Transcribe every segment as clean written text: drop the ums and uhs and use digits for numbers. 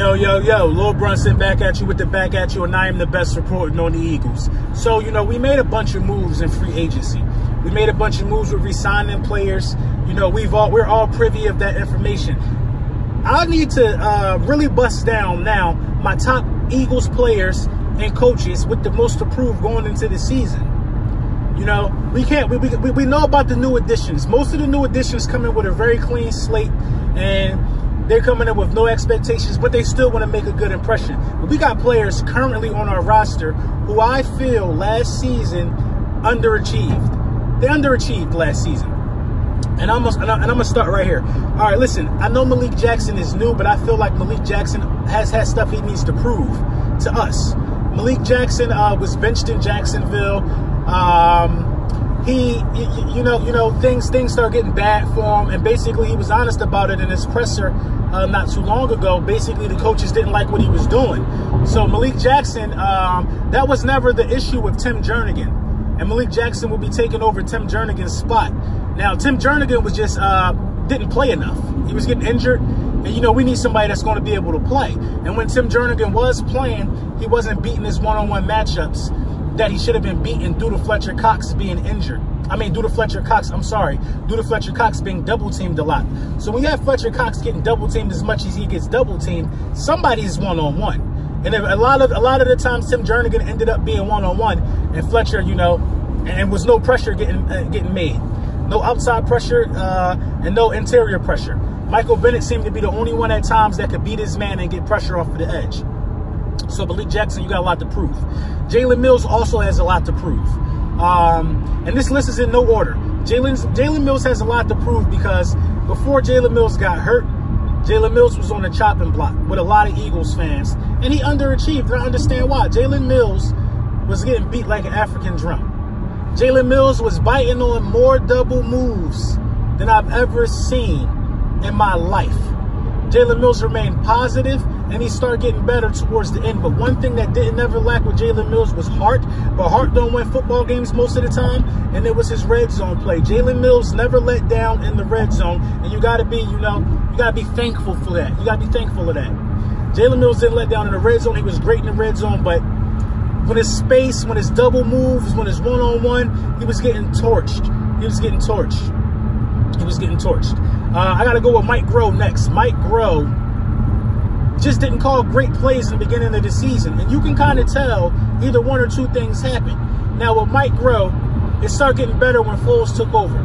Yo, Lil Brunson back at you with the back at you, and I am the best reporting on the Eagles. So, we made a bunch of moves in free agency. We made a bunch of moves with re-signing players. We're all privy of that information. I need to really bust down now my top Eagles players and coaches with the most approved going into the season. We know about the new additions. Most of the new additions come in with a very clean slate, and they're coming in with no expectations, but they still want to make a good impression. But we got players currently on our roster who I feel last season underachieved. They underachieved last season. And I'm gonna start right here. All right, listen, I know Malik Jackson is new, but I feel like Malik Jackson has had stuff he needs to prove to us. Malik Jackson was benched in Jacksonville. Things started getting bad for him, and basically he was honest about it in his presser not too long ago. Basically, the coaches didn't like what he was doing. So Malik Jackson, that was never the issue with Tim Jernigan, and Malik Jackson will be taking over Tim Jernigan's spot. Now, Tim Jernigan was just didn't play enough. He was getting injured, and we need somebody that's going to be able to play. And when Tim Jernigan was playing, he wasn't beating his one-on-one matchups that he should have been beaten due to Fletcher Cox being injured. Due to Fletcher Cox being double-teamed a lot. So when you have Fletcher Cox getting double-teamed as much as he gets double-teamed, somebody's one-on-one. And a lot of the times Tim Jernigan ended up being one-on-one, and Fletcher, and was no pressure getting made. No outside pressure and no interior pressure. Michael Bennett seemed to be the only one at times that could beat his man and get pressure off of the edge. So Malik Jackson, you got a lot to prove. Jalen Mills also has a lot to prove. And this list is in no order. Jalen Mills has a lot to prove because before Jalen Mills got hurt, Jalen Mills was on the chopping block with a lot of Eagles fans, and he underachieved. And I understand why. Jalen Mills was getting beat like an African drum. Jalen Mills was biting on more double moves than I've ever seen in my life. Jalen Mills remained positive, and he started getting better towards the end. But one thing that didn't ever lack with Jalen Mills was heart. But heart don't win football games most of the time, and it was his red zone play. Jalen Mills never let down in the red zone, and you got to be, you got to be thankful for that. You got to be thankful of that. Jalen Mills didn't let down in the red zone. He was great in the red zone, but when his space, when his double moves, when his one-on-one, he was getting torched. I got to go with Mike Groh next. Mike Groh just didn't call great plays in the beginning of the season. And you can kind of tell either one or two things happened. Now, with Mike Groh, it started getting better when Foles took over.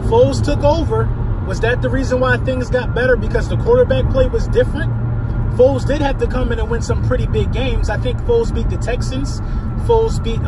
Foles took over. Was that the reason why things got better? Because the quarterback play was different? Foles did have to come in and win some pretty big games. I think Foles beat the Texans. Foles beat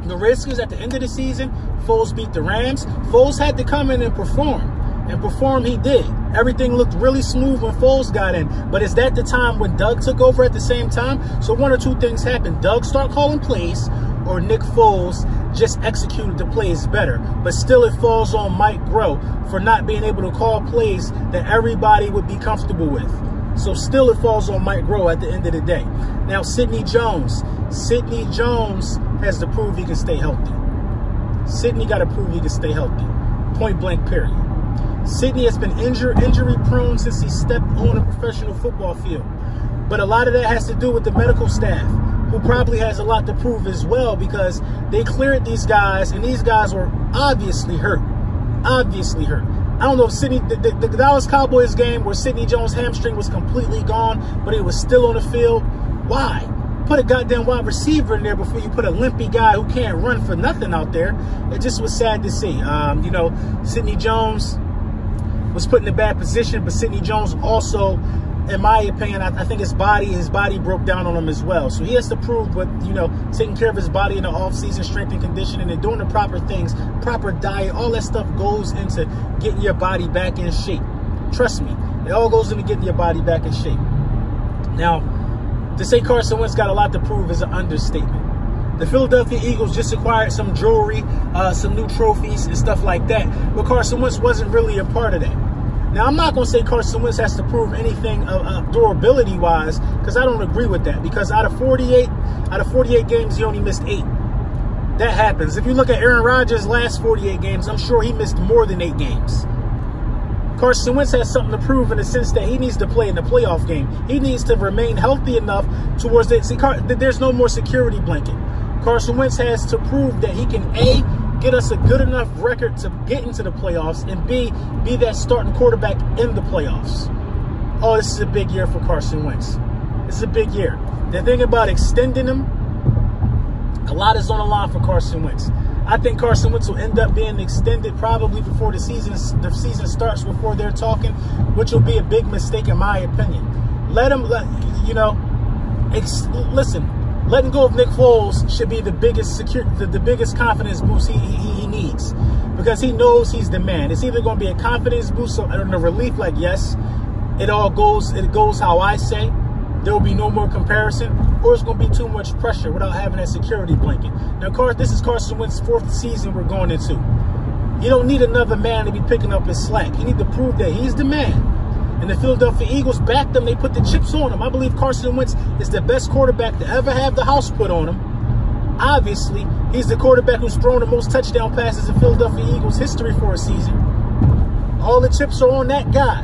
the Redskins at the end of the season. Foles beat the Rams. Foles had to come in and perform. And perform he did. Everything looked really smooth when Foles got in. But is that the time when Doug took over at the same time? So one or two things happened. Doug started calling plays, or Nick Foles just executed the plays better. But still it falls on Mike Groh for not being able to call plays that everybody would be comfortable with. So still it falls on Mike Groh at the end of the day. Now, Sidney Jones. Sidney Jones has to prove he can stay healthy. Sidney got to prove he can stay healthy. Point blank, period. Sidney has been injury prone since he stepped on a professional football field. But a lot of that has to do with the medical staff, who probably has a lot to prove as well, because they cleared these guys, and these guys were obviously hurt. Obviously hurt. I don't know if the Dallas Cowboys game where Sidney Jones' hamstring was completely gone, but he was still on the field. Why? Put a goddamn wide receiver in there before you put a limpy guy who can't run for nothing out there. It just was sad to see. Sidney Jones was put in a bad position, but Sidney Jones also, in my opinion, I think his body broke down on him as well. So he has to prove, but taking care of his body in the off-season, strength and conditioning, and doing the proper things, proper diet, all that stuff goes into getting your body back in shape. Trust me, it all goes into getting your body back in shape. Now, to say Carson Wentz got a lot to prove is an understatement. The Philadelphia Eagles just acquired some jewelry, some new trophies and stuff like that, but Carson Wentz wasn't really a part of that. Now, I'm not going to say Carson Wentz has to prove anything durability-wise, because I don't agree with that. Because out of 48 games, he only missed 8. That happens. If you look at Aaron Rodgers' last 48 games, I'm sure he missed more than 8 games. Carson Wentz has something to prove in the sense that he needs to play in the playoff game. He needs to remain healthy enough towards that. See, there's no more security blanket. Carson Wentz has to prove that he can, A, get us a good enough record to get into the playoffs, and B, be that starting quarterback in the playoffs. Oh, this is a big year for Carson Wentz. This is a big year. They're thinking about extending him. A lot is on the line for Carson Wentz. I think Carson Wentz will end up being extended probably before the season starts, before they're talking, which will be a big mistake in my opinion. Listen, letting go of Nick Foles should be the biggest confidence boost he needs, because he knows he's the man. It's either going to be a confidence boost or a relief, like, yes, it goes how I say. There will be no more comparison, or it's going to be too much pressure without having that security blanket. Now, this is Carson Wentz's 4th season we're going into. You don't need another man to be picking up his slack. You need to prove that he's the man. And the Philadelphia Eagles backed him. They put the chips on him. I believe Carson Wentz is the best quarterback to ever have the house put on him. Obviously, he's the quarterback who's thrown the most touchdown passes in Philadelphia Eagles history for a season. All the chips are on that guy.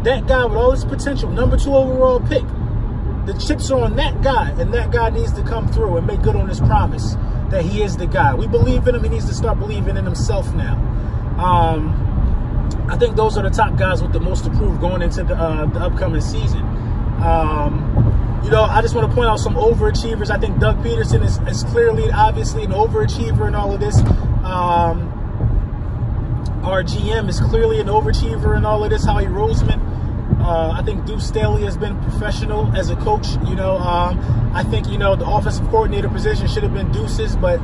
That guy with all his potential, number 2 overall pick. The chips are on that guy, and that guy needs to come through and make good on his promise that he is the guy. We believe in him. He needs to start believing in himself now. I think those are the top guys with the most to prove going into the upcoming season. I just want to point out some overachievers. I think Doug Peterson is clearly, obviously, an overachiever in all of this. Our GM is clearly an overachiever in all of this, Howie Roseman. I think Deuce Staley has been professional as a coach. I think, the offensive coordinator position should have been Deuce's, but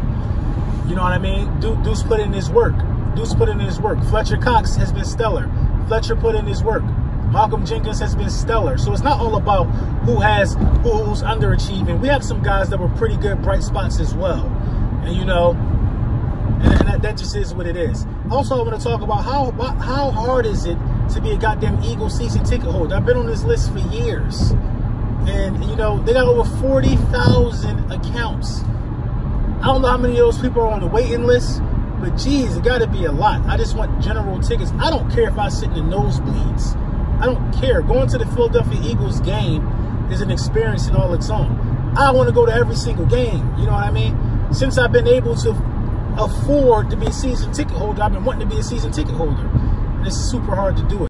you know what I mean? Deuce put in his work. Fletcher Cox has been stellar. Fletcher put in his work. Malcolm Jenkins has been stellar. So it's not all about who's underachieving. We have some guys that were pretty good, bright spots as well. And, and that just is what it is. Also, I want to talk about how hard is it to be a goddamn Eagles season ticket holder. I've been on this list for years. And, they got over 40,000 accounts. I don't know how many of those people are on the waiting list, but geez, it got to be a lot. I just want general tickets. I don't care if I sit in the nosebleeds. I don't care. Going to the Philadelphia Eagles game is an experience in all its own. I want to go to every single game. You know what I mean? Since I've been able to afford to be a season ticket holder, I've been wanting to be a season ticket holder. And it's super hard to do it.